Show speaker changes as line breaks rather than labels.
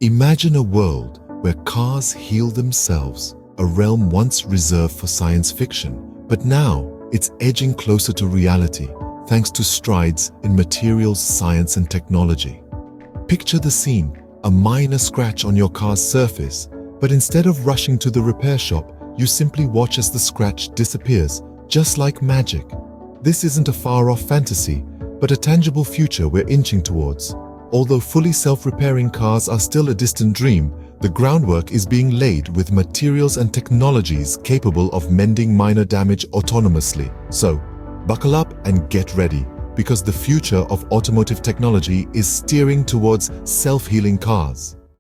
Imagine a world where cars heal themselves, a realm once reserved for science fiction, but now it's edging closer to reality thanks to strides in materials science and technology. Picture the scene, a minor scratch on your car's surface, but instead of rushing to the repair shop, you simply watch as the scratch disappears, just like magic. This isn't a far-off fantasy, but a tangible future we're inching towards. Although fully self-repairing cars are still a distant dream, the groundwork is being laid with materials and technologies capable of mending minor damage autonomously. So, buckle up and get ready, because the future of automotive technology is steering towards self-healing cars.